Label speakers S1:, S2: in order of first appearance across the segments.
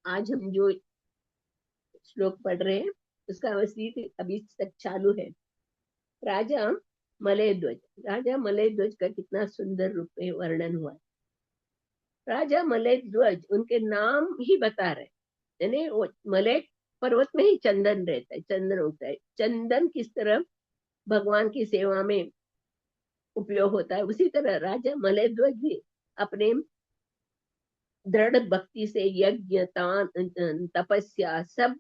S1: आज हम जो श्लोक पढ़ रहे हैं उसका वसीयत अभी तक चालू है। राजा मलय ध्वज, राजा मलय ध्वज का कितना सुंदर रूप में वर्णन हुआ है। राजा मलय ध्वज उनके नाम ही बता रहे, यानी वो मलय पर्वत में ही चंदन रहता है, चंदन होता है। चंदन किस तरह भगवान की सेवा में उपयोग होता है, उसी तरह राजा मलय ध्वज भी अपने दृढ़ भक्ति से यज्ञ तान तपस्या सब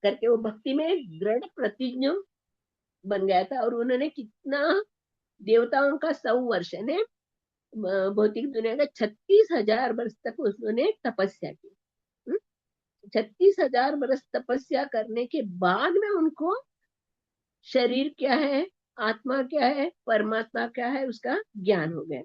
S1: करके वो भक्ति में दृढ़ प्रतिज्ञ बन गया था। और उन्होंने कितना देवताओं का 100 वर्ष ने भौतिक दुनिया का 36,000 वर्ष तक उन्होंने तपस्या की। 36,000 वर्ष तपस्या करने के बाद में उनको शरीर क्या है, आत्मा क्या है, परमात्मा क्या है, उसका ज्ञान हो गया।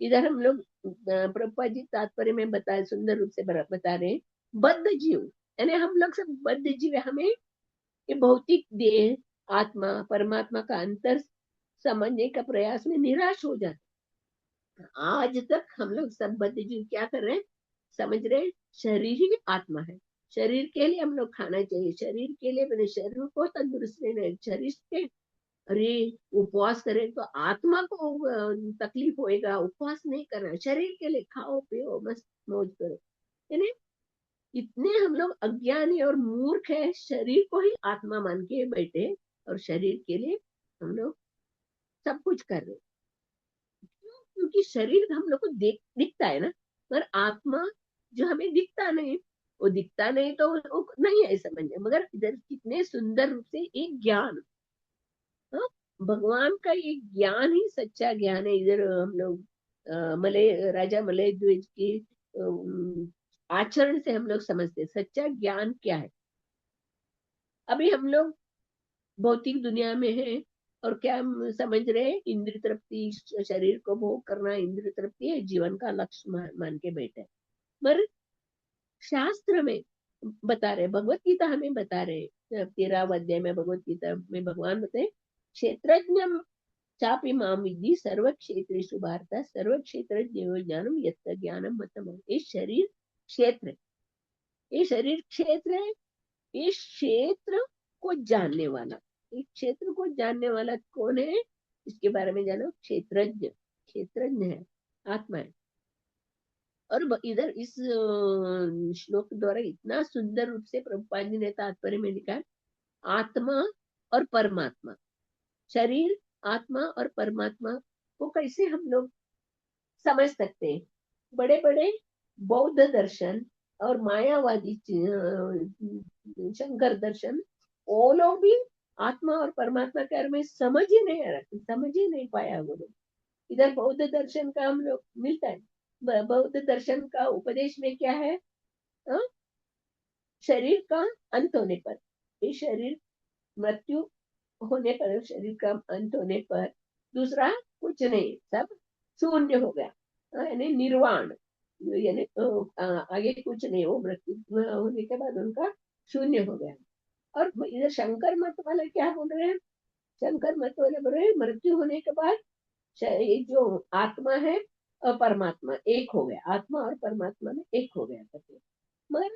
S1: इधर हम लोग प्रभुपाद जी तात्पर्य में बताए, सुंदर रूप से बता रहे हैं, बद्ध जीव, यानी हम लोग सब बद्ध जीव है। हमें ये भौतिक देह आत्मा परमात्मा का अंतर समझने का प्रयास में निराश हो जाते। आज तक हम लोग सब बद्ध जीव क्या कर रहे हैं, समझ रहे हैं शरीर ही आत्मा है। शरीर के लिए हम लोग खाना चाहिए, शरीर के लिए मैंने शरीर को तंदुरुस्त रहना, शरीर के, अरे उपवास करें तो आत्मा को तकलीफ होएगा, उपवास नहीं करना, शरीर के लिए खाओ पियो मस्त मौज करो। यानी इतने हम लोग अज्ञानी और मूर्ख है, शरीर को ही आत्मा मान के बैठे और शरीर के लिए हम लोग सब कुछ कर रहे। क्योंकि शरीर हम लोग को दिखता है ना, मगर आत्मा जो हमें दिखता नहीं, वो दिखता नहीं तो वो नहीं है समझ। मगर इधर कितने सुंदर रूप से एक ज्ञान, हाँ, भगवान का ये ज्ञान ही सच्चा ज्ञान है। इधर हम लोग मलय राजा मलय द्विज की आचरण से हम लोग समझते सच्चा ज्ञान क्या है। अभी हम लोग भौतिक दुनिया में है और क्या हम समझ रहे हैं, इंद्रिय तृप्ति, शरीर को भोग करना इंद्रिय तृप्ति है, जीवन का लक्ष्य मान के बैठे। पर शास्त्र में बता रहे, भगवत गीता हमें बता रहे, 13वां अध्याय में भगवत गीता में भगवान बताए, क्षेत्रज्ञ चापि माम विद्धि सर्व क्षेत्रेषु भारत सर्व क्षेत्र ज्ञानम यत्त ज्ञानम मतम। ये शरीर क्षेत्र है, ये शरीर क्षेत्र है, इस क्षेत्र को जानने वाला, इस क्षेत्र को जानने वाला कौन है, इसके बारे में जानो, क्षेत्रज्ञ, क्षेत्रज्ञ है, आत्मा है। और इधर इस श्लोक द्वारा इतना सुंदर रूप से प्रभुपाद जी ने तात्पर्य में लिखा है, आत्मा और परमात्मा, शरीर आत्मा और परमात्मा को कैसे हम लोग समझ सकते हैं। बड़े बड़े बौद्ध दर्शन और मायावादी शंकर दर्शन, वो लोग भी आत्मा और परमात्मा के बारे में समझ ही नहीं आ रहा, समझ ही नहीं पाया वो लोग। इधर बौद्ध दर्शन का हम लोग मिलता है, बौद्ध दर्शन का उपदेश में क्या है, अ? शरीर का अंत होने पर, ये शरीर मृत्यु होने पर, शरीर का अंत होने पर दूसरा कुछ नहीं, सब शून्य हो गया, यानी निर्वाण, यानी आगे कुछ नहीं, वो मृत्यु होने के बाद उनका शून्य हो गया। और इधर शंकर मत वाले क्या बोल रहे हैं, शंकर मत वाले बोल रहे हैं मृत्यु होने के बाद ये जो आत्मा है और परमात्मा एक हो गया, आत्मा और परमात्मा में एक हो गया करके। मगर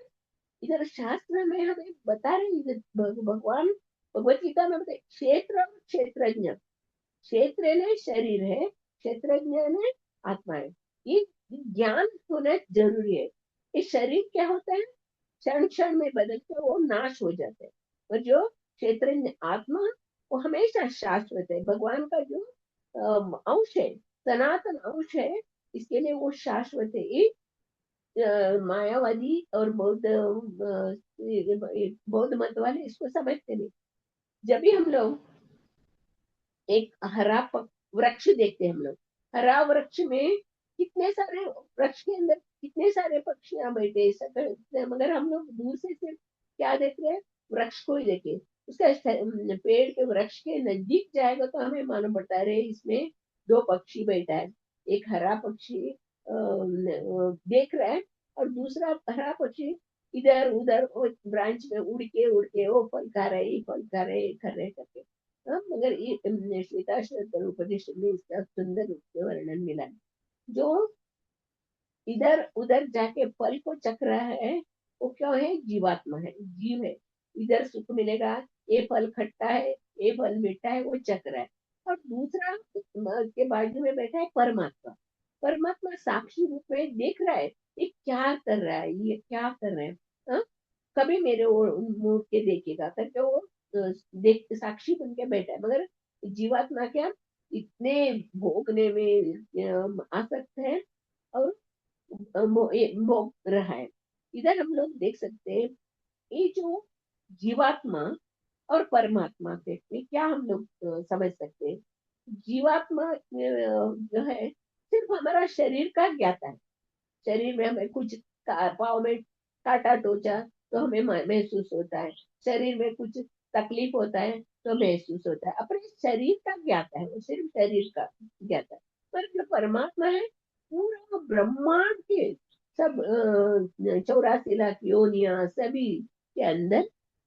S1: इधर शास्त्र में हमें बता रहे, इधर भगवान भगवत गीता में बताए, क्षेत्र और क्षेत्रज्ञ, क्षेत्र ने शरीर है, क्षेत्रज्ञ ने आत्मा है। ये ज्ञान होना जरूरी है। ये शरीर क्या होता है, क्षण क्षण में बदलते वो नाश हो जाते हैं, और जो क्षेत्रज्ञ आत्मा वो हमेशा शाश्वत है, भगवान का जो अंश है, सनातन अंश है, इसके लिए वो शाश्वत है। ये मायावादी और बौद्ध मत वाले इसको समझते नहीं। जब भी हम लोग एक हरा वृक्ष देखते हैं, हम लोग हरा वृक्ष में कितने सारे, वृक्ष के अंदर कितने सारे पक्षियां बैठे सकते, मगर हम लोग दूर से सिर्फ क्या देख रहे हैं, वृक्ष को ही देखे। उसका पेड़ के वृक्ष के नजदीक जाएगा तो हमें मालूम पड़ता है इसमें दो पक्षी बैठा है, एक हरा पक्षी देख रहा है और दूसरा हरा पक्षी इधर उधर ब्रांच में उड़ के वो फल खा रहे, ये फल खा रहे, खा रहे करके। हाँ, मगर ये श्वेताश्वतर उपनिषद में इसका सुंदर रूप से वर्णन मिला है। जो इधर उधर जाके फल को चख रहा है, वो क्या है? जीवात्मा है, जीव है। इधर सुख मिलेगा, ये फल खट्टा है, ये फल मीठा है, वो चक्र है। और दूसरा के बाजू में बैठा है परमात्मा। परमात्मा साक्षी रूप में देख रहा है, ये क्या कर रहा है, ये क्या कर रहे हैं। हाँ? कभी मेरे वो मुंह के देखेगा करके वो देख साक्षी बन के बैठा है, मगर जीवात्मा क्या इतने भोगने में आसक्त है, और भोग रहा है। इधर हम लोग देख सकते हैं, ये जो जीवात्मा और परमात्मा के में क्या हम लोग समझ सकते हैं। जीवात्मा जो है सिर्फ हमारा शरीर का ज्ञाता है। शरीर में हमें कुछ पाँव में काटा टोचा तो हमें महसूस होता है, शरीर में कुछ तकलीफ होता है तो महसूस होता है, अपने शरीर का ज्ञाता है, वो सिर्फ शरीर का ज्ञाता है। पर जो परमात्मा है, पूरा ब्रह्मांड के सब 84 लाख योनिया सभी के अंदर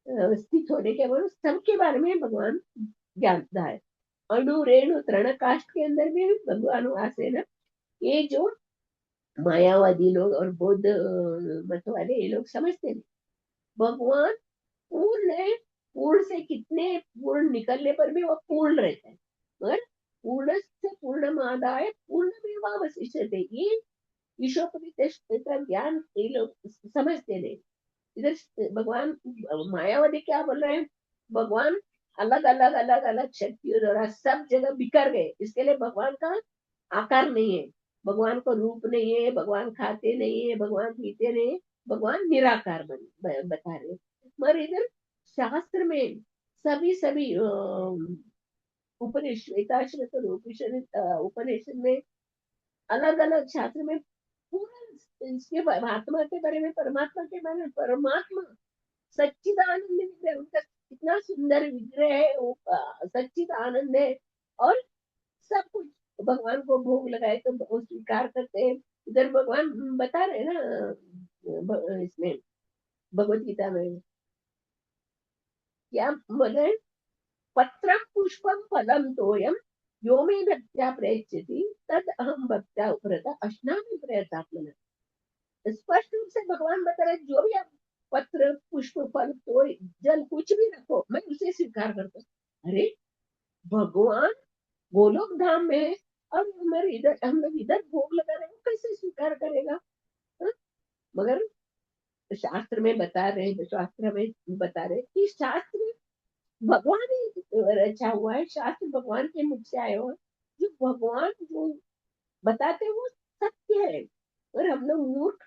S1: स्थित होने के बाद सबके बारे में भगवान जानता है। अणु रेणु तृण काष्ठ के अंदर भी भगवान वास है ना। ये जो मायावादी लोग और बौद्ध मत वाले ये लोग समझते नहीं, भगवान पूर्ण है। पूर्ण से कितने पूर्ण निकलने पर भी वो पूर्ण रहता है, मगर पूर्ण से पूर्ण मादाय पूर्ण में वशिष्यते, ये ईशोपनिषद का ज्ञान ये लोग समझते नहीं। इधर भगवान मायावादी क्या बोल रहे हैं, भगवान अलग अलग अलग अलग शक्तियों द्वारा सब जगह बिखर गए, इसके लिए भगवान का आकार नहीं है, भगवान को रूप नहीं है, भगवान खाते नहीं है, भगवान पीते नहीं है, भगवान निराकार बता रहे। मगर इधर शास्त्र में सभी सभी उपनिषद श्वेताश्वत और उपनिषद में अलग अलग शास्त्र में पूरा इसके आत्मा के बारे में, परमात्मा के बारे में, परमात्मा सच्चिदानंद विग्रह, उनका कितना सुंदर विग्रह है, वो सच्चिद आनंद है। और सब कुछ भगवान को भोग लगाए तो वो स्वीकार करते हैं। इधर भगवान बता रहे हैं ना इसमें भगवत गीता में क्या बोल रहे हैं, पत्रम पुष्पम फलम तोयम यो मे भक्त्या प्रयच्छति तद अहम भक्त्या उपरता अश्नामि प्रयतात्मना। स्पष्ट रूप से भगवान बता रहे जो भी आप पत्र पुष्प फल तो जल कुछ भी रखो, मैं उसे स्वीकार करता हूँ। अरे भगवान गोलोक धाम में है, और हमारे इधर हम लोग इधर भोग लगा रहे हैं, कैसे स्वीकार करेगा। हा? मगर शास्त्र में बता रहे हैं, शास्त्र में बता रहे कि शास्त्र भगवान ही रचा हुआ है, शास्त्र भगवान के मुख से आए हुए, जो भगवान जो बताते हैं वो सत्य है। और हम लोग मूर्ख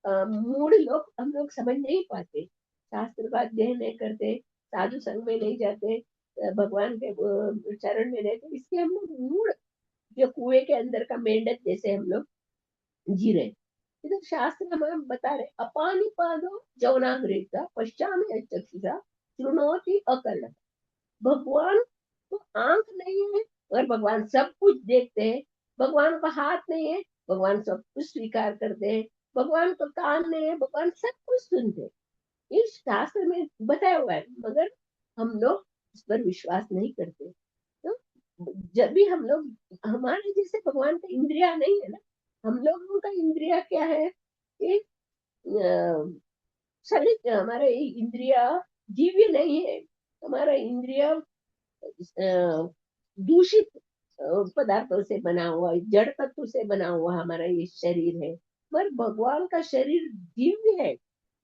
S1: मूड लोग, हम लोग समझ नहीं पाते, शास्त्र का अध्ययन नहीं करते, साधु संग में नहीं जाते, भगवान के चरण में नहीं, तो इससे हम लोग मूड, जो कुएं के अंदर का मेंढक जैसे हम लोग जी रहे। इधर शास्त्र हमें बता रहे अपानी पादो जौनाग्रेता पश्चामी चक्षुषा श्रृणोति अकर्ण। भगवान को आंख नहीं है और भगवान सब कुछ देखते हैं, भगवान को हाथ नहीं है, भगवान सब कुछ स्वीकार करते हैं, भगवान को कान नहीं है, भगवान सब कुछ सुनते हैं। इस शास्त्र में बताया हुआ है, मगर हम लोग इस पर विश्वास नहीं करते। तो जब भी हम लोग, हमारे जैसे भगवान का इंद्रिया नहीं है ना, हम लोगों का इंद्रिया क्या है, कि शरीर हमारा इंद्रिया जीव्य नहीं है, हमारा इंद्रिया दूषित पदार्थों से बना हुआ, जड़ तत्व से बना हुआ हमारा ये शरीर है। पर भगवान का शरीर दिव्य है,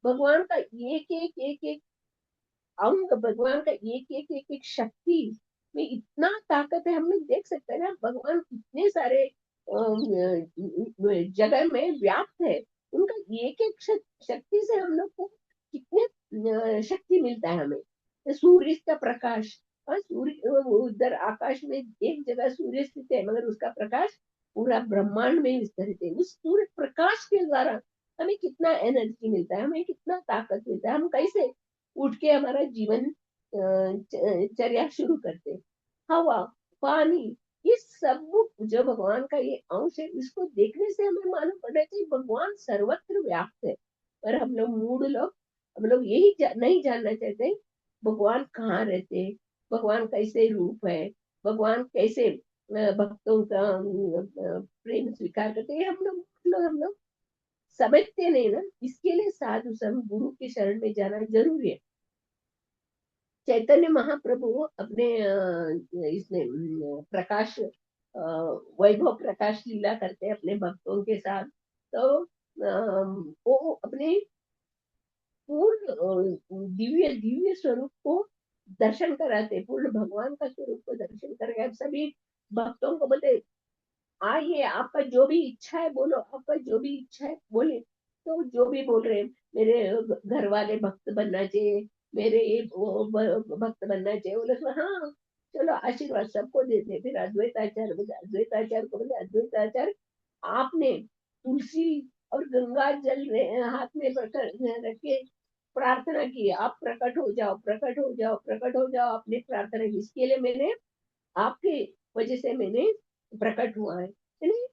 S1: भगवान का एक एक अंग, भगवान का एक एक शक्ति में इतना ताकत है। हम लोग देख सकते हैं ना, भगवान कितने सारे जगह में व्याप्त है, उनका एक एक शक्ति से हम लोग को कितने शक्ति मिलता है हमें। तो सूर्य का प्रकाश, और सूर्य उधर आकाश में एक जगह सूर्य स्थित है, मगर उसका प्रकाश पूरा ब्रह्मांड में विस्तरित है। उस सूर्य प्रकाश के द्वारा हमें कितना एनर्जी मिलता है, हमें कितना ताकत मिलता है, हम कैसे उठ के हमारा जीवन चर्या शुरू करते। हवा, पानी, ये सब जो भगवान का ये अंश है, इसको देखने से हमें मालूम पड़ना चाहिए भगवान सर्वत्र व्याप्त है। पर हम लोग मूड लोग, हम लोग यही नहीं जानना चाहते भगवान कहाँ रहते हैं, भगवान कैसे रूप है, भगवान कैसे भक्तों का प्रेम स्वीकार करते हैं। हम लोग समझते नहीं ना, इसके लिए साधु संग गुरु के शरण में जाना जरूरी है। चैतन्य महाप्रभु अपने इसमें प्रकाश वैभव प्रकाश लीला करते हैं अपने भक्तों के साथ। तो वो अपने पूर्ण दिव्य दिव्य स्वरूप को दर्शन कराते, पूर्ण भगवान का स्वरूप को दर्शन करके सभी भक्तों को बोलते, आइए आपका जो भी इच्छा है बोलो, आपका जो भी इच्छा है बोले। तो जो भी बोल रहे हैं, मेरे घर वाले भक्त बनना चाहिए, मेरे ये भक्त बनना चाहिए, बोले तो हाँ चलो आशीर्वाद सबको देते। फिर अद्वैताचार्य बोले, अद्वैताचार्य को बोले, अद्वैताचार्य आपने तुलसी और गंगा जल हाथ में रख के प्रार्थना की, आप प्रकट हो जाओ, प्रकट हो जाओ, प्रकट हो जाओ, आपने प्रार्थना की, इसके लिए मैंने आपके वजह से मैंने प्रकट हुआ है। यानी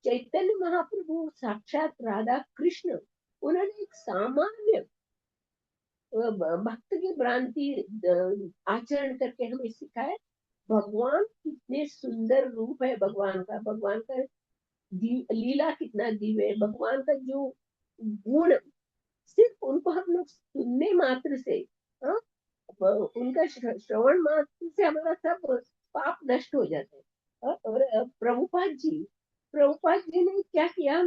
S1: चैतन्य महाप्रभु साक्षात राधा कृष्ण, उन्होंने एक सामान्य भक्त की भ्रांति आचरण करके हमें सिखाया। भगवान कितने सुंदर रूप है भगवान का, भगवान का लीला कितना दिव्य है, भगवान का जो गुण सिर्फ उनको हम लोग सुनने मात्र से, हाँ, उनका श्रवण मात्र से हमारा सब पाप नष्ट हो जाते हैं। और प्रभुपाद जी ने क्या किया,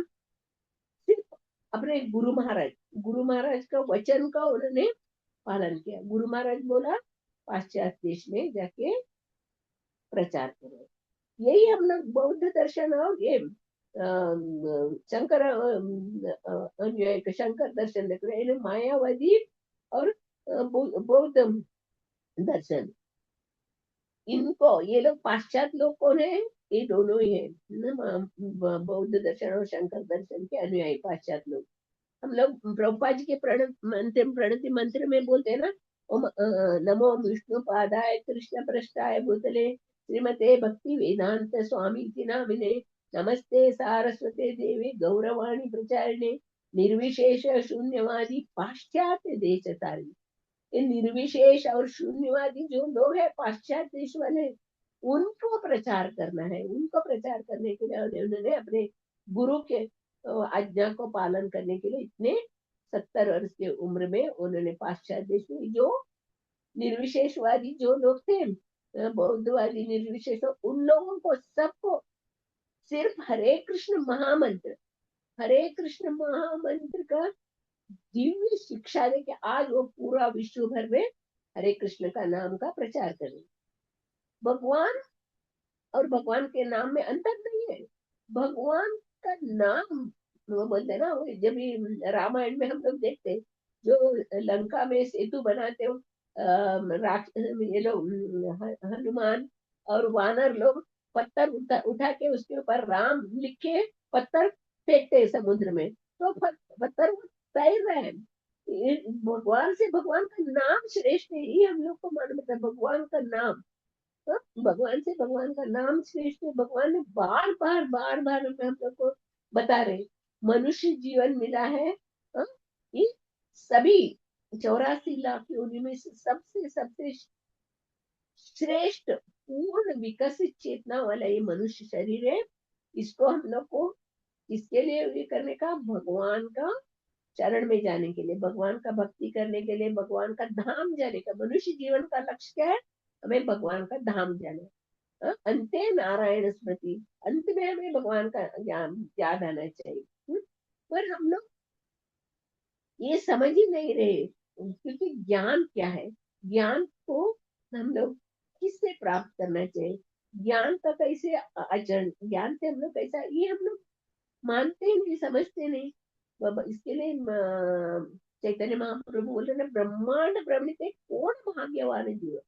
S1: सिर्फ अपने गुरु महाराज का वचन का उन्होंने पालन किया। गुरु महाराज बोला पाश्चात्य देश में जाके प्रचार करो। यही हम लोग बौद्ध दर्शन और ये शंकर अनुयायी शंकर दर्शन देख रहे हैं, मायावादी और बौद्ध दर्शन, इनको ये लोग पाश्चात्य लोग कौन है, ये दोनों ही है बौद्ध दर्शन और शंकर दर्शन के अनुयायी पाश्चात्य लोग। हम लोग प्रभुपाद जी के प्रणति मंत्र में बोलते हैं ना, नमो विष्णु पादाय कृष्ण पृष्ठाय भूतले श्रीमते भक्ति वेदांत स्वामी नामिने नमस्ते सारस्वते देवी गौरवाणी प्रचारिणे निर्विशेष शून्यवादी पाश्चात्य देश तारिणी। ये निर्विशेष और शून्यवादी जो लोग हैं पाश्चात्य देश वाले, उनको प्रचार करना है। उनको प्रचार करने के लिए उन्होंने अपने गुरु के आज्ञा को पालन करने के लिए इतने 70 वर्ष की उम्र में उन्होंने पाश्चात्य देश में जो निर्विशेषवादी जो लोग थे, बौद्धवादी निर्विशेष, उन लोगों को सबको सिर्फ हरे कृष्ण महामंत्र का दिव्य शिक्षा दे के आज वो पूरा विश्व भर में हरे कृष्ण का नाम का प्रचार करें। भगवान और भगवान के नाम में अंतर नहीं है। भगवान का नाम वो बोलते ना, जब रामायण में हम लोग देखते जो लंका में सेतु बनाते हो, ये लोग हनुमान और वानर लोग पत्थर उठा के उसके ऊपर राम लिख के पत्थर फेंकते समुद्र में, तो पत्थर तैर रहे हैं। भगवान से भगवान का नाम श्रेष्ठ है, ये हम लोग को मालूम है। भगवान का नाम, तो भगवान से भगवान का नाम श्रेष्ठ है। भगवान ने बार बार हम लोग को बता रहे, मनुष्य जीवन मिला है, हाँ, ये सभी 84 लाख योनि में से सबसे सबसे श्रेष्ठ पूर्ण विकसित चेतना वाला ये मनुष्य शरीर है। इसको हम लोग को इसके लिए ये करने का, भगवान का चरण में जाने के लिए, भगवान का भक्ति करने के लिए, भगवान का धाम जाने का। मनुष्य जीवन का लक्ष्य क्या है, हमें भगवान का धाम जाना। अंते नारायण स्मृति, अंत में हमें भगवान का ज्ञान याद आना चाहिए। पर हम लोग ये समझ ही नहीं रहे, क्योंकि ज्ञान क्या है, ज्ञान को हम लोग किससे प्राप्त करना चाहिए, ज्ञान का कैसे आचरण, ज्ञान से हम लोग कैसा, ये हम लोग मानते ही नहीं, समझते नहीं। इसके लिए चैतन्य महाप्रभु बोल रहे ना, ब्रह्मांड भ्रमित कौन भाग्यवान जीव,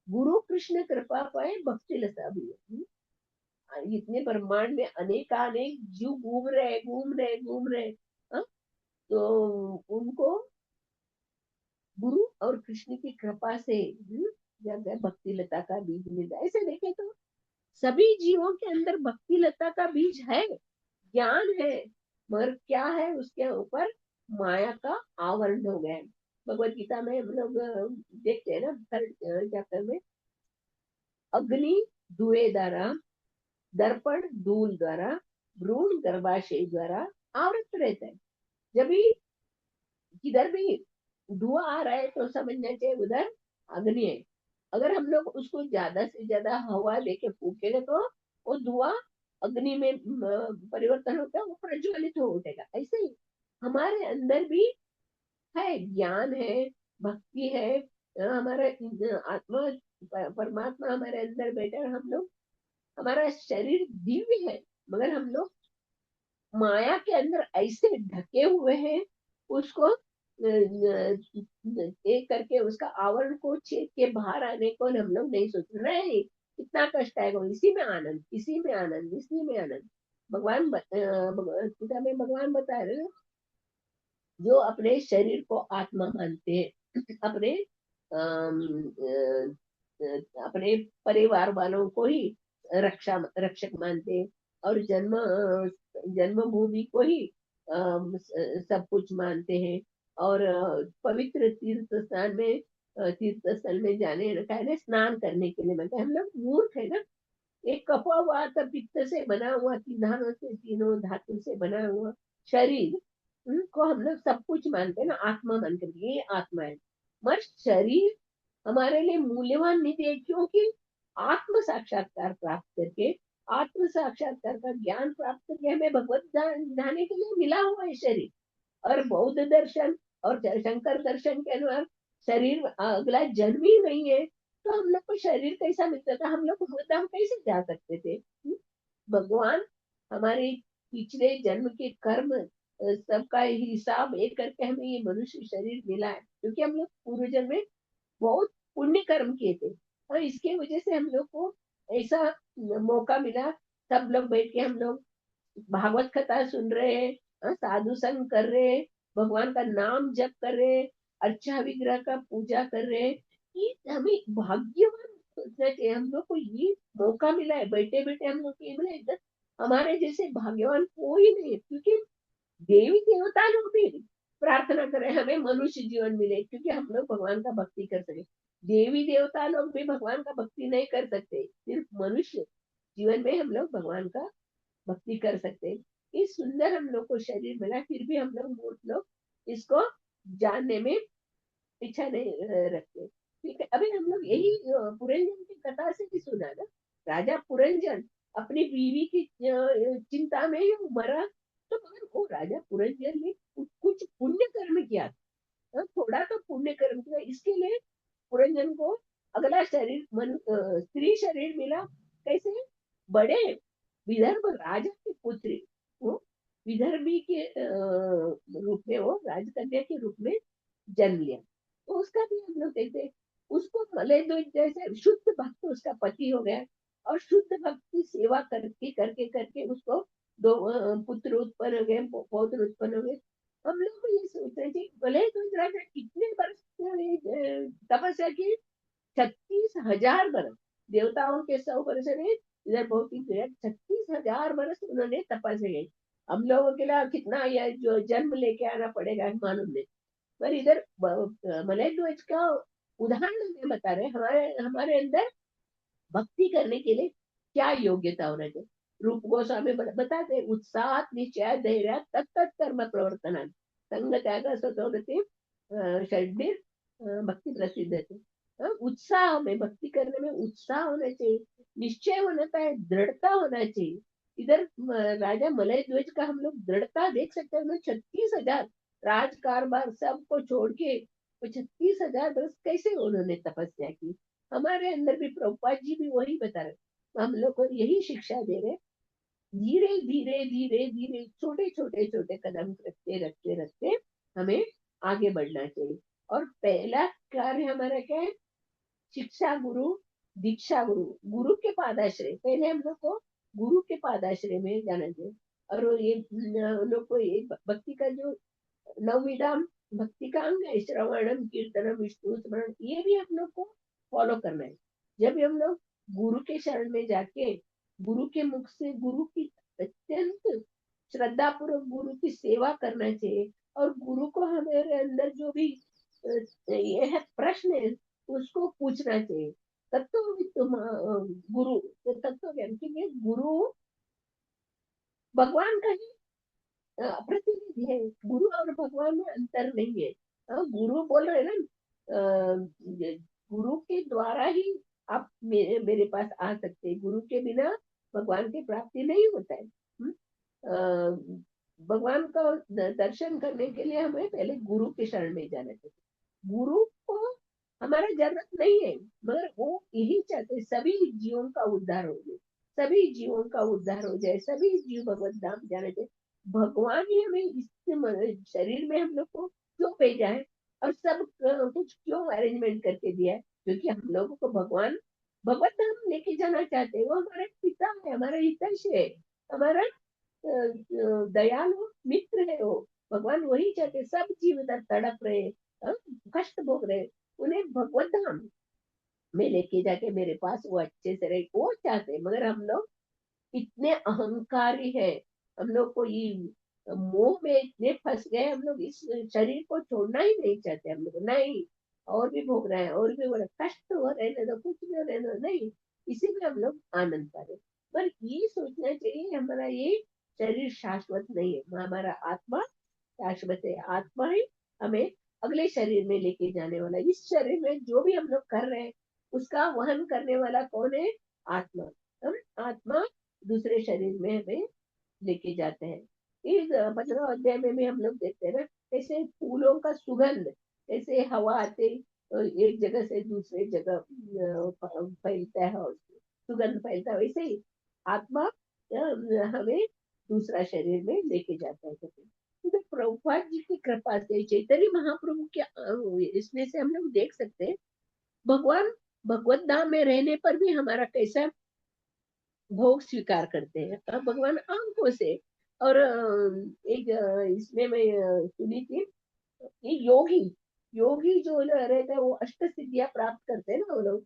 S1: गुरु कृष्ण कृपा पाए भक्ति लता भी। इतने ब्रह्मांड में अनेक जीव घूम रहे, हाँ? तो उनको गुरु और कृष्ण की कृपा से जब भक्ति लता का बीज मिलता है। ऐसे देखे तो सभी जीवों के अंदर भक्ति लता का बीज है, ज्ञान है, मगर क्या है उसके ऊपर माया का आवरण हो गया है। भगवत गीता में हम लोग देखते हैं ना, थर्ड चैप्टर में, अग्नि धुएं द्वारा, दर्पण धूल द्वारा, भ्रूण गर्भाशय द्वारा आवृत रहता है। जब भी किधर भी धुआं आ रहा है तो समझना चाहिए उधर अग्नि है। अगर हम लोग उसको ज्यादा से ज्यादा हवा देके फूकेंगे तो वो धुआं अग्नि में परिवर्तन होता है, वो प्रज्वलित हो उठेगा। ऐसे ही हमारे अंदर भी है, ज्ञान है, भक्ति है, हमारा आत्मा परमात्मा हमारे अंदर बैठा है। हम लोग, हमारा शरीर दिव्य है, मगर हम लोग माया के अंदर ऐसे ढके हुए हैं, उसको एक करके उसका आवरण को छेद के बाहर आने को हम लोग नहीं सोच रहे हैं। कितना कष्ट आएगा, इसी में आनंद, इसी में आनंद, इसी में आनंद। गीता में भगवान बता रहे हैं, जो अपने शरीर को आत्मा मानते हैं, अपने अम, अपने परिवार वालों को ही रक्षक मानते हैं, और जन्मभूमि को ही सब कुछ मानते हैं। और पवित्र तीर्थ स्थान में, तीर्थ स्थल में जाने का है ना, स्नान करने के लिए मानते हैं। हम लोग मूर्ख है ना। एक कपा हुआ था, पित्त से बना हुआ, तीनों से, तीनों धातु से बना हुआ शरीर को हम लोग सब कुछ मानते हैं ना, आत्मा मानते हैं, ये आत्मा है। मगर शरीर हमारे लिए मूल्यवान नहीं है, क्योंकि आत्म साक्षात्कार प्राप्त करके, आत्म साक्षात्कार का ज्ञान प्राप्त करके हमें भगवत जाने के लिए मिला हुआ है शरीर। और बौद्ध दर्शन और शंकर दर्शन के अनुसार शरीर अगला जन्म ही नहीं है, तो हम लोग को शरीर कैसा मिलता था, हम लोग भगवत कैसे जा सकते थे? भगवान हमारे पिछले जन्म के कर्म सबका हिसाब एक करके हमें ये मनुष्य शरीर मिला है, क्योंकि हम लोग पूर्व जन्म में बहुत पुण्य कर्म किए थे, और इसके वजह से हम लोग को ऐसा मौका मिला। सब लोग बैठ के हम लोग भागवत कथा सुन रहे हैं, साधु संग कर रहे हैं, भगवान का नाम जप कर रहे हैं, अर्चा विग्रह का पूजा कर रहे हैं। ये हमें भाग्यवान सोचना चाहिए, हम लोग को ये मौका मिला है, बैठे बैठे हम लोग को ये मिला है। इधर हमारे जैसे भाग्यवान कोई नहीं है, क्योंकि देवी देवता लोग भी प्रार्थना करें हमें मनुष्य जीवन मिले, क्योंकि हम लोग भगवान का भक्ति कर सके। देवी देवता लोग भी भगवान का भक्ति नहीं कर सकते, सिर्फ मनुष्य जीवन में हम लोग भगवान का भक्ति कर सकते हैं। इस सुंदर हम लोग को शरीर मिला, फिर भी हम लोग मूर्ख लोग इसको जानने में इच्छा नहीं रखते। ठीक है, अभी हम लोग यही पुरंजन की कथा से भी सुना ना। राजा पुरंजन अपनी बीवी की चिंता में ही मरा, तो मगर वो राजा पुरंजन ने कुछ पुण्य कर्म किया था, थोड़ा तो पुण्य कर्म किया, इसके लिए पुरंजन को अगला शरीर स्त्री शरीर मिला। कैसे? बड़े विदर्भ राजा की पुत्री, वो विदर्भी के रूप में, वो राजकन्या के रूप में जन्म लिया। तो उसका भी हम लोग देखते हैं, उसको मलय द्विज जैसे शुद्ध भक्त उसका पति हो गया, और शुद्ध भक्त की सेवा करके करके करके उसको दो पुत्र उत्पन्न हो गए, पौत्र उत्पन्न हो गए। हम लोग को ये सोचते हैं कि मलय द्विज राजा कितने वर्ष तपस्या की? 36,000 वर्ष। देवताओं के 100 वर्ष में, इधर बहुत ही 36,000 वर्ष उन्होंने तपस्या की। हम लोगों के लिए कितना यह जो जन्म लेके आना पड़ेगा मालूम नहीं। पर इधर मलय ध्वज का उदाहरण हमें बता रहे हैं, हमारे हमारे अंदर भक्ति करने के लिए क्या योग्यता होना चाहिए। रूप गोस्वामी बताते, उत्साह निश्चय धैर्य तत्त कर्म प्रवर्तन संग त्याग स्वतोरति षड्भिर भक्ति प्रसिद्ध थे। उत्साह में, भक्ति करने में उत्साह होना चाहिए, निश्चय होना चाहिए, दृढ़ता होना चाहिए। इधर राजा मलय ध्वज का हम लोग दृढ़ता देख सकते हैं। 36,000 राज कारभार सबको छोड़ के 36,000 वर्ष कैसे उन्होंने तपस्या की। हमारे अंदर भी प्रभुपाद जी भी वही बता रहे, हम लोग को यही शिक्षा दे रहे, धीरे धीरे धीरे धीरे छोटे छोटे छोटे कदम रखते रखते रखते हमें आगे बढ़ना चाहिए। और पहला कार्य हमारा क्या है? शिक्षा गुरु, दीक्षा गुरु, गुरु के पादाश्रय, पहले हम लोग को गुरु के पादाश्रय में जाना चाहिए। और ये हम लोग को ये भक्ति का जो नवविधाम भक्ति का अंग है, श्रवणम कीर्तनम विष्णु स्मरण, ये भी हम लोग को फॉलो करना है। जब भी हम लोग गुरु के शरण में जाके गुरु के मुख से गुरु की अत्यंत श्रद्धा पूर्वक गुरु की सेवा करना चाहिए, और गुरु को हमारे अंदर जो भी ये है प्रश्न है, उसको पूछना चाहिए। तत्व तुम गुरु, तत्व ज्ञान के लिए गुरु भगवान का ही प्रतिनिधि है। गुरु और भगवान में अंतर नहीं है। गुरु बोल रहे हैं ना, गुरु के द्वारा ही आप मेरे पास आ सकते हैं, गुरु के बिना भगवान की प्राप्ति नहीं होता है। भगवान का दर्शन करने के लिए हमें पहले गुरु के शरण में जाना चाहिए। गुरु को हमारा जरूरत नहीं है, मगर वो यही चाहते सभी जीवों का उद्धार हो जाए, सभी जीवों का उद्धार हो जाए, सभी जीव भगवत धाम जाने चाहिए। भगवान ही हमें इस शरीर में हम लोग को क्यों भेजा है, और सब कुछ क्यों अरेंजमेंट करके दिया है, क्योंकि हम लोगों को भगवान भगवत धाम लेके जाना चाहते हैं। वो हमारे पिता है, हमारा हितैषी है, हमारा दयालु मित्र है। वो भगवान वही चाहते, सब जीव इधर तड़प रहे, कष्ट भोग रहे, उन्हें भगवत धाम में लेके जाके मेरे पास वो अच्छे से रहे, वो चाहते। मगर हम लोग इतने अहंकारी है, हम लोग को ये मोह में इतने फंस गए, हम लोग इस शरीर को छोड़ना ही नहीं चाहते। हम लोग नहीं, और भी भोग रहे हैं, और भी बोले कष्ट हो रहे तो कुछ भी हो रहे नहीं, इसी में हम लोग आनंद पा रहे। पर ये सोचना चाहिए हमारा ये शरीर शाश्वत नहीं है, हमारा आत्मा शाश्वत है। आत्मा ही हमें अगले शरीर में लेके जाने वाला। इस शरीर में जो भी हम लोग कर रहे हैं उसका वहन करने वाला कौन है? आत्मा। हम आत्मा दूसरे शरीर में हमें लेके जाते हैं। इस 15 अध्याय में भी हम लोग देखते हैं ना, कैसे फूलों का सुगंध, कैसे हवा आते एक जगह से दूसरे जगह फैलता है, और सुगंध फैलता है, वैसे ही आत्मा हमें दूसरा शरीर में लेके जाता है। तो प्रभुपाद जी की कृपा से, चैतन्य महाप्रभु के इसमें से हम लोग देख सकते हैं भगवान भगवत धाम में रहने पर भी हमारा कैसा भोग स्वीकार करते हैं। भगवान आंखों से। और एक इसमें मैं सुनी थी, ये योगी योगी जो रहते हैं वो अष्ट सिद्धियां प्राप्त करते हैं ना वो लोग,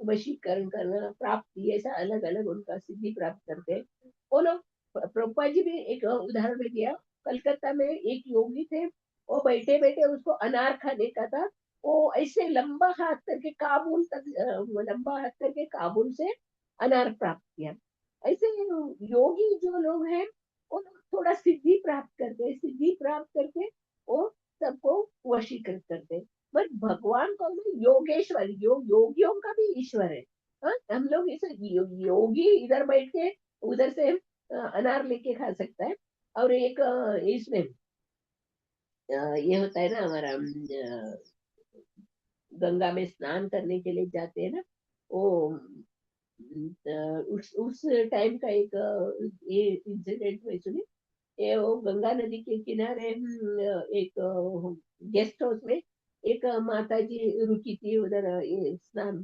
S1: वशीकरण करना, प्राप्ति, ऐसा अलग अलग उनका सिद्धि प्राप्त करते हैं वो लोग। प्रभुपाद जी भी एक उदाहरण दिया, कलकत्ता में एक योगी थे, वो बैठे बैठे उसको अनार खाने का था, वो ऐसे लंबा हाथ करके काबुल तक, लंबा हाथ करके काबुल से अनार प्राप्त किया। ऐसे योगी जो लोग हैं वो लोग थोड़ा सिद्धि प्राप्त करते हैं, सिद्धि प्राप्त करके वो सबको वशीकृत करते हैं। पर भगवान कौन है? योगेश्वर, योगियों का भी ईश्वर है। हम लोग इसे योगी इधर बैठ के उधर से अनार लेके खा सकता है। और एक इसमें ये होता है ना हमारा, गंगा में स्नान करने के लिए जाते हैं ना, वो उस टाइम का एक ये इंसिडेंट में सुनी। ये वो गंगा नदी के किनारे एक गेस्ट हाउस में एक माता जी रुकी थी उधर, ये स्नान,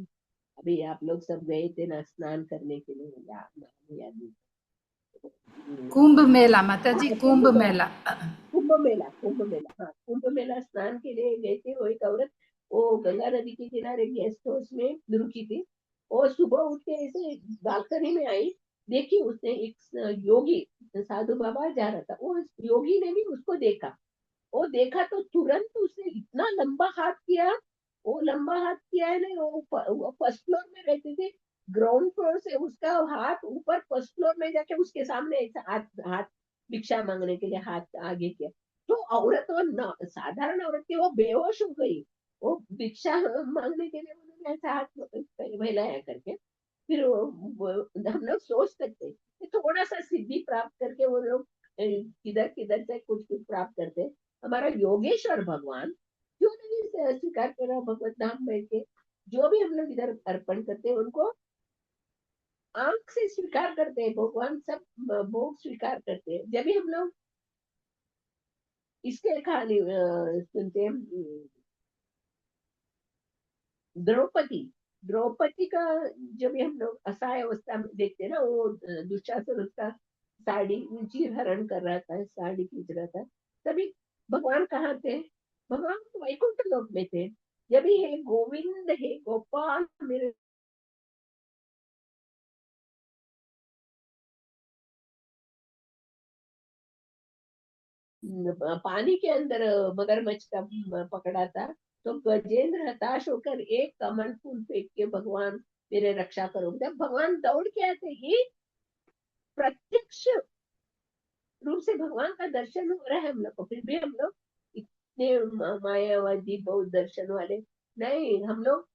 S1: अभी आप लोग सब गए थे ना स्नान करने के लिए, याद नहीं।
S2: कुंभ मेला माता जी,
S1: हाँ,
S2: कुंभ मेला।
S1: कुंभ मेला, कुंभ मेला, हाँ कुंभ मेला स्नान के लिए गए थे। वो एक औरत वो गंगा नदी के किनारे गेस्ट हाउस में रुकी थी। और सुबह उठ के ऐसे बालकनी में आई, देखी उसने एक योगी साधु बाबा जा रहा था, वो योगी ने भी उसको देखा। वो देखा तो तुरंत उसने इतना लंबा हाथ किया, वो लंबा हाथ किया है ना, वो फर्स्ट फ्लोर में रहते थे, ग्राउंड फ्लोर से उसका हाथ ऊपर फर्स्ट फ्लोर में जाके उसके सामने ऐसा हाथ हाथ भिक्षा मांगने के लिए हाथ आगे किया। तो औरत, वो साधारण औरत थी, वो बेहोश हो गई। वो भिक्षा मांगने के लिए उन्होंने ऐसा हाथ फैलाया करके। फिर हम लोग सोच सकते हैं कि थोड़ा सा सिद्धि प्राप्त करके वो लोग किधर किधर से कुछ कुछ प्राप्त करते हैं। हमारा योगेश्वर भगवान क्यों नहीं स्वीकार कर रहा भगवत धाम बैठ के? जो भी हम लोग इधर अर्पण करते हैं उनको आंख से स्वीकार करते हैं, भगवान सब भोग स्वीकार करते हैं। जब भी हम लोग इसके कहानी सुनते हैं, द्रौपदी द्रौपदी का जब भी हम लोग असहाय अवस्था में देखते हैं ना, वो दुशासन उसका साड़ी चीर हरण कर रहा था, साड़ी खींच रहा था, तभी भगवान कहाँ थे? भगवान तो वैकुंठ लोक में थे। जब भी हे गोविंद हे गोपाल मेरे पानी के अंदर मगरमच्छ का पकड़ा था, तो गजेंद्र हताश होकर एक कमल फूल फेंक के भगवान मेरे रक्षा करो, जब भगवान दौड़ के आते, ये प्रत्यक्ष रूप से भगवान का दर्शन हो रहा है हम लोग को, फिर भी हम लोग इतने मायावादी बहुत दर्शन वाले नहीं। हम लोग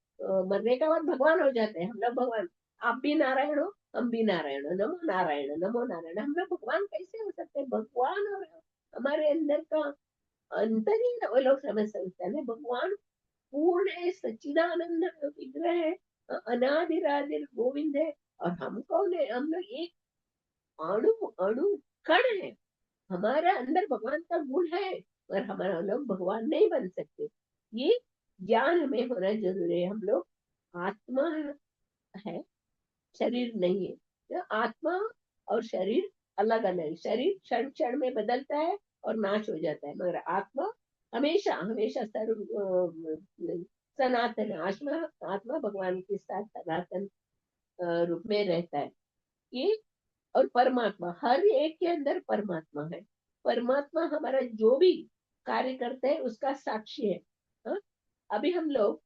S1: मरने के बाद भगवान हो जाते हैं हम लोग। भगवान आप भी नारायण हो, हम भी नारायण हो, नमो नारायण नमो नारायण। हम लोग भगवान कैसे हो सकते हैं? भगवान और हमारे अंदर का अंतर ही वो लोग समझ सकते हैं। भगवान पूर्ण है, सच्चिदानंद विग्रह है, अनादिरादिर गोविंद है। और हम कौन है? हम लोग एक अणु अणु कण है। हमारे अंदर भगवान का गुण है, और हमारा लोग भगवान नहीं बन सकते। ये ज्ञान हमें होना जरूरी है। हम लोग आत्मा है, शरीर नहीं है। तो आत्मा और शरीर अलग अलग है। शरीर क्षण क्षण में बदलता है और नाश हो जाता है, मगर आत्मा हमेशा हमेशा सर्व सनातन है। आत्मा आत्मा भगवान के साथ सनातन रूप में रहता है ये। और परमात्मा, हर एक के अंदर परमात्मा है। परमात्मा हमारा जो भी कार्य करते हैं उसका साक्षी है। हाँ? अभी हम लोग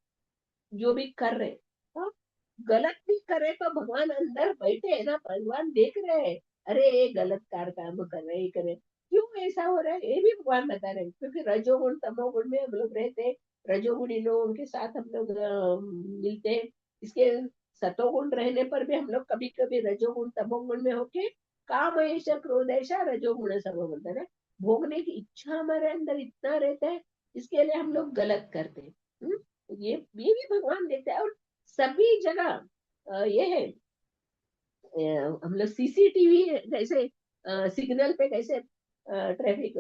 S1: जो भी कर रहे हैं, हाँ? गलत भी करे तो भगवान अंदर बैठे है ना, भगवान देख रहे हैं। अरे ये गलत काम कर रहे, ये करे, क्यों ऐसा हो रहा है ये भी भगवान बता रहे हैं। क्योंकि रजोगुण तमोगुण में हम लोग रहते हैं। रजोगुणी लोगों के साथ हम लोग मिलते हैं। इसके सतोगुण रहने पर भी हम लोग कभी कभी रजोगुण तमोगुण में होके काम ऐसा क्रोध ऐसा रजोगुण सब बोलते हैं। भोगने की इच्छा हमारे अंदर इतना रहता है, इसके लिए हम लोग गलत करते हैं। ये भी भगवान देता है। और सभी जगह ये है, हम लोग सीसीटीवी जैसे सिग्नल पे कैसे ट्रैफिक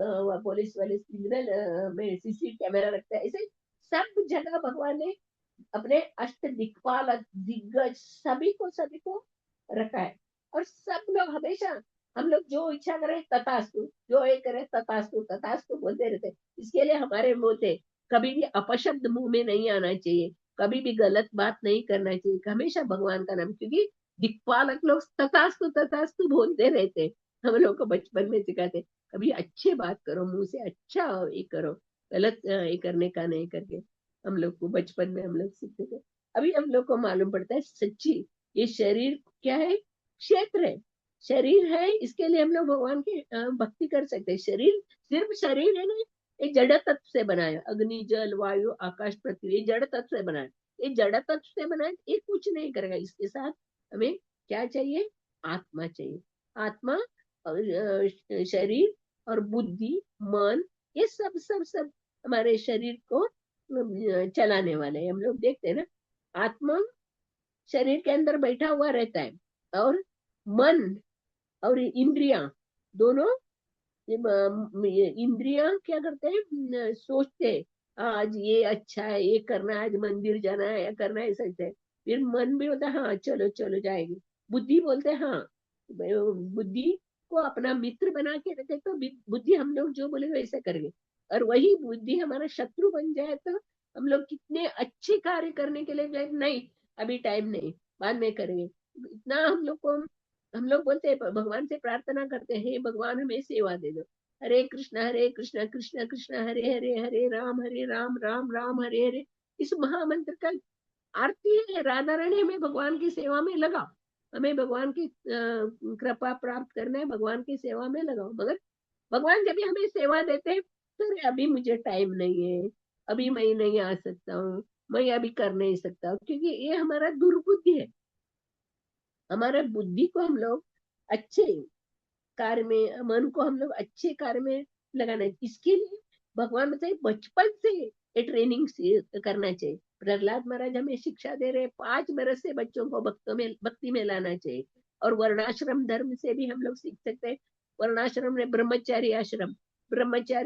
S1: पुलिस वाले सिग्नल में सीसी कैमरा रखता है, ऐसे सब जगह भगवान ने अपने अष्ट दिक्पाल दिग्गज सभी को रखा है। और सब लोग हमेशा हम लोग जो इच्छा करें तथास्तु, जो ये करें तथास्तु तथास्तु बोलते रहते हैं। इसके लिए हमारे बोलते कभी भी अपशब्द मुंह में नहीं आना चाहिए, कभी भी गलत बात नहीं करना चाहिए, हमेशा भगवान का नाम। क्योंकि दिक्पालक लोग तथास्तु तथास्तु बोलते रहते, हम लोग को बचपन में सिखाते कभी अच्छे बात करो, मुंह से अच्छा ये करो, गलत ये करने का नहीं करके हम लोग को बचपन में हम लोग सीखते थे। अभी हम लोग को मालूम पड़ता है सच्ची ये शरीर क्या है? क्षेत्र है। शरीर है, इसके लिए हम लोग भगवान की भक्ति कर सकते हैं। शरीर सिर्फ शरीर है ना, ये जड़ तत्व से बना है। अग्नि जल वायु आकाश पृथ्वी ये जड़ तत्व से बना है। ये जड़ तत्व से बना है, ये कुछ नहीं करेगा। इसके साथ हमें क्या चाहिए? आत्मा चाहिए। आत्मा और शरीर और बुद्धि मन, ये सब सब सब हमारे शरीर को चलाने वाले हैं। हम लोग देखते हैं ना, आत्मा शरीर के अंदर बैठा हुआ रहता है, और मन और इंद्रियां दोनों, इंद्रियां क्या करते हैं? सोचते हैं आज ये अच्छा है, ये करना है, आज मंदिर जाना है, या करना है, ऐसा ऐसा है। फिर मन भी होता है हाँ चलो चलो जाएगी। बुद्धि बोलते हैं हाँ। बुद्धि को अपना मित्र बना के रखे तो बुद्धि हम लोग जो बोले वैसे करेंगे। और वही बुद्धि हमारा शत्रु बन जाए तो हम लोग कितने अच्छे कार्य करने के लिए गए, नहीं अभी टाइम नहीं, बाद में करेंगे। इतना हम लोग बोलते हैं, भगवान से प्रार्थना करते हैं, भगवान हमें सेवा दे दो। हरे कृष्णा कृष्णा कृष्णा हरे हरे, हरे राम राम राम हरे हरे। इस महामंत्र का आरती है। राधा रानी हमें भगवान की सेवा में लगाओ, हमें भगवान की कृपा प्राप्त करना है, भगवान की सेवा में लगाओ। मगर भगवान जब भी हमें सेवा देते हैं तो अरे अभी मुझे टाइम नहीं है, अभी मैं नहीं आ सकता हूँ, मैं अभी कर नहीं सकता हूँ, क्योंकि ये हमारा दुर्बुद्धि है। हमारा बुद्धि को हम लोग अच्छे कार्य में, मन को हम लोग अच्छे कार्य में लगाना है। इसके लिए भगवान बताइए बचपन से ये ट्रेनिंग करना चाहिए। प्रहलाद महाराज हमें शिक्षा दे रहे हैं 5 बरस से बच्चों को भक्ति में लाना चाहिए। और वर्णाश्रम धर्म से भी हम लोग सीख सकते हैं। वर्णाश्रम में ब्रह्मचारी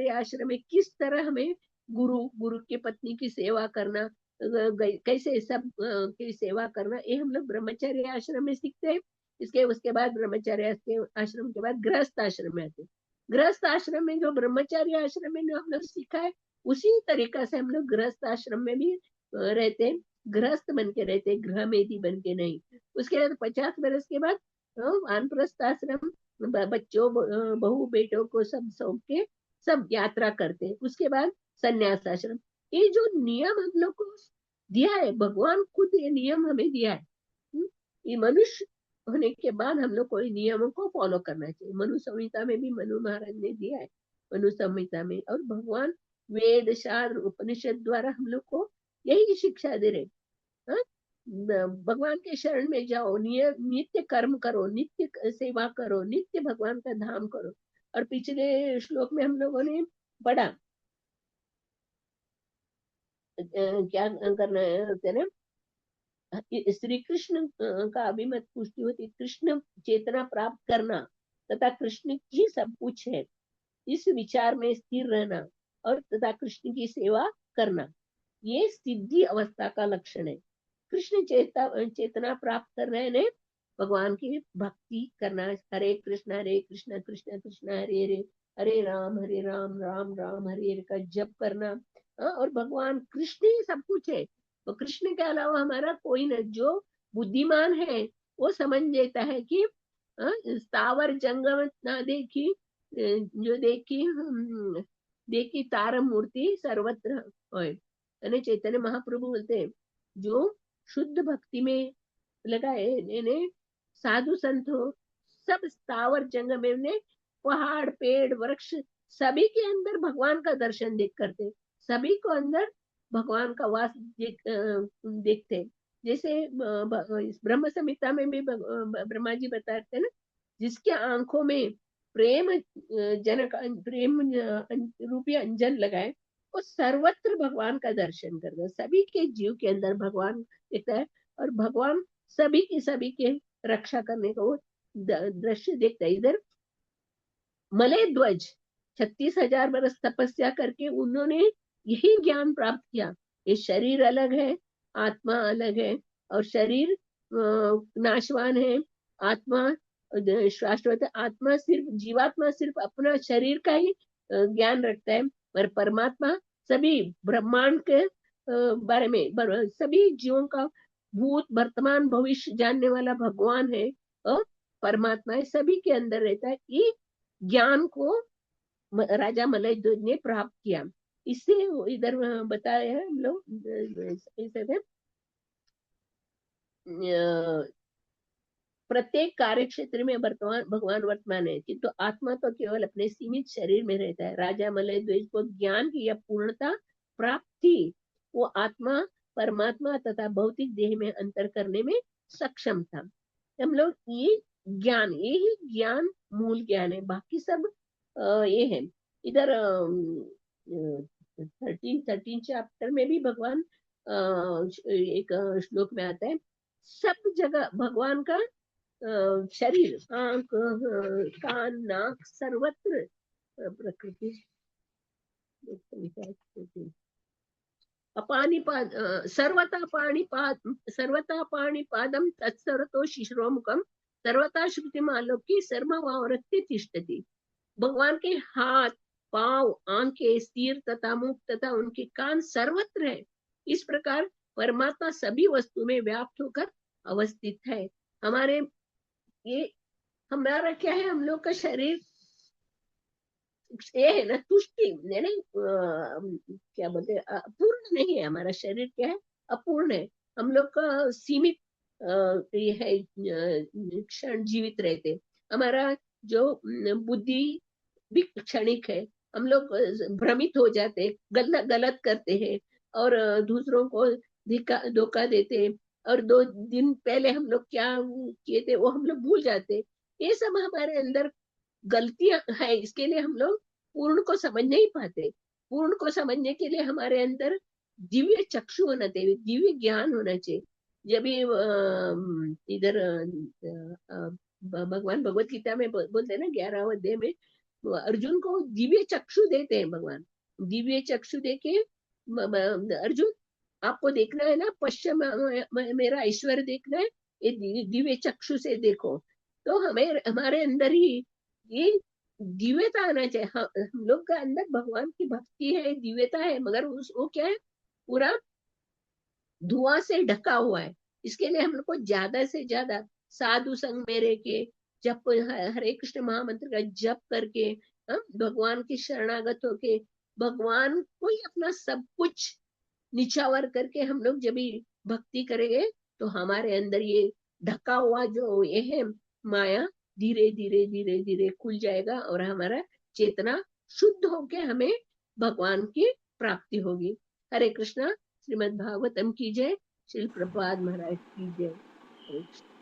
S1: आश्रम में किस तरह हमें गुरु गुरु की पत्नी की सेवा करना, कैसे सब की सेवा करना, ये हम लोग ब्रह्मचारी आश्रम में सीखते हैं। इसके उसके बाद ब्रह्मचर्य आश्रम के बाद गृहस्थ आश्रम में आते। गृहस्थ आश्रम में जो ब्रह्मचार्य आश्रम में जो हम लोग सीखा है उसी तरीका से हम लोग गृहस्थ आश्रम में भी रहते हैं। गृहस्थ बन के रहते हैं, गृह मेधी बन के नहीं। उसके बाद 50 बरस के बाद वानप्रस्थ आश्रम, बच्चों बहू बेटों को सब सौंप के सब यात्रा करते हैं। उसके बाद संन्यास आश्रम। ये जो नियम हम लोग को दिया है, भगवान खुद ये नियम हमें दिया है। ये मनुष्य होने के बाद हम लोग कोई नियमों को फॉलो करना चाहिए। मनु संहिता में भी मनु महाराज ने दिया है, मनु संहिता में। और भगवान वेद शास्त्र उपनिषद द्वारा हम लोग को यही शिक्षा दे रहे। हाँ? भगवान के शरण में जाओ, नित्य कर्म करो, नित्य सेवा करो, नित्य भगवान का धाम करो। और पिछले श्लोक में हम लोगों ने पढ़ा क्या करना है ना, श्री कृष्ण का अभिमत पुष्टि होती, कृष्ण चेतना प्राप्त करना तथा कृष्ण ही सब कुछ है, इस विचार में स्थिर रहना और तथा कृष्ण की सेवा करना, ये सिद्धि अवस्था का लक्षण है। कृष्ण चेतना प्राप्त कर रहे ने भगवान की भक्ति करना, हरे कृष्ण कृष्ण कृष्ण हरे हरे, हरे राम राम राम हरे हरे का जप करना। और भगवान कृष्ण ही सब कुछ है, तो कृष्ण के अलावा हमारा कोई न। जो बुद्धिमान है वो समझ लेता है कि स्थावर जंगम ना देखी, जो देखी देखी तार मूर्ति सर्वत्र होय। यानी चैतन्य महाप्रभु बोलते हैं, जो शुद्ध भक्ति में लगाए ने साधु संत हो, सब स्थावर जंगम में, पहाड़ पेड़ वृक्ष सभी के अंदर भगवान का दर्शन देख करते, सभी को अंदर भगवान का वास देखते। जैसे इस ब्रह्म संहिता में भी ब्रह्मा जी बताते हैं ना, जिसके आंखों में प्रेम जनक प्रेम रूपी अंजन लगाए, वो सर्वत्र भगवान का दर्शन करता है, सभी के जीव के अंदर भगवान दिखता है। और भगवान सभी के रक्षा करने का वो दृश्य देखता है। इधर मलय ध्वज 36,000 वर्ष तपस्या करके उन्होंने यही ज्ञान प्राप्त किया, ये शरीर अलग है, आत्मा अलग है, और शरीर नाशवान है, आत्मा शाश्वत। आत्मा सिर्फ जीवात्मा सिर्फ अपना शरीर का ही ज्ञान रखता है, पर परमात्मा सभी ब्रह्मांड के बारे में सभी जीवों का भूत वर्तमान भविष्य जानने वाला भगवान है, और परमात्मा है, सभी के अंदर रहता है। ये ज्ञान को राजा मलय ध्वज ने प्राप्त किया। इससे इधर बताया है हम लोग प्रत्येक कार्य क्षेत्र में वर्तमान भगवान वर्तमान है, किंतु आत्मा तो केवल अपने सीमित शरीर में रहता है। राजा मलय ध्वज को ज्ञान की यह पूर्णता प्राप्त थी, वो आत्मा परमात्मा तथा भौतिक देह में अंतर करने में सक्षम था। हम लोग ये ज्ञान, ये ही ज्ञान मूल ज्ञान है, बाकी सब ये है। इधर 13 चैप्टर में भी भगवान एक श्लोक में आता है, सब जगह भगवान का शरीर, आंख कान नाक सर्वत्र प्रकृति अपानिपाद सर्वता पाणिपादम तत्सर्वतो शिशिरोमुखम सर्वता श्रुतिमालोकी सर्ववावृत्ति तिष्ठति। भगवान के हाथ पांव आंखें सिर तथा मुख तथा उनके कान सर्वत्र है। इस प्रकार परमात्मा सभी वस्तु में व्याप्त होकर अवस्थित है। हमारे ये हमारा क्या है, हम लोग का शरीर ये है ना, तुष्टि यानी क्या बोलते हैं, पूर्ण नहीं है हमारा शरीर, क्या है, अपूर्ण है। हम लोग का सीमित ये है, क्षण जीवित रहते। हमारा जो बुद्धि भी क्षणिक है, हम लोग भ्रमित हो जाते, गलत करते हैं, और दूसरों को धोखा देते, और 2 दिन पहले हम लोग क्या किए थे वो हम लोग भूल जाते। ये सब हमारे अंदर गलतियां है, इसके लिए हम लोग पूर्ण को समझ नहीं पाते। पूर्ण को समझने के लिए हमारे अंदर दिव्य चक्षु होना चाहिए, दिव्य ज्ञान होना चाहिए। जब ये इधर भगवान भगवत गीता में बोलते हैं ना 11वें अध्याय में, अर्जुन को दिव्य चक्षु देते हैं भगवान। दिव्य चक्षु देके अर्जुन आपको देखना है ना, पश्चिम मेरा ऐश्वर्य देखना है, ये दिव्य चक्षु से देखो। तो हमें हमारे अंदर ही ये दिव्यता आना चाहिए। हम लोग का अंदर भगवान की भक्ति है, दिव्यता है, मगर वो क्या है, पूरा धुआं से ढका हुआ है। इसके लिए हम लोग को ज्यादा से ज्यादा साधु संग में रह के जप, हरे कृष्ण महामंत्र का जप करके, हम भगवान की शरणागत होके भगवान को ही अपना सब कुछ निछावर करके हम लोग जब भी भक्ति करेंगे, तो हमारे अंदर ये ढका हुआ जो ये है माया, धीरे धीरे धीरे धीरे खुल जाएगा और हमारा चेतना शुद्ध होके हमें भगवान की प्राप्ति होगी। हरे कृष्णा। श्रीमद् भागवतम की जय। श्री प्रभुपाद महाराज की जय। हरे कृष्ण।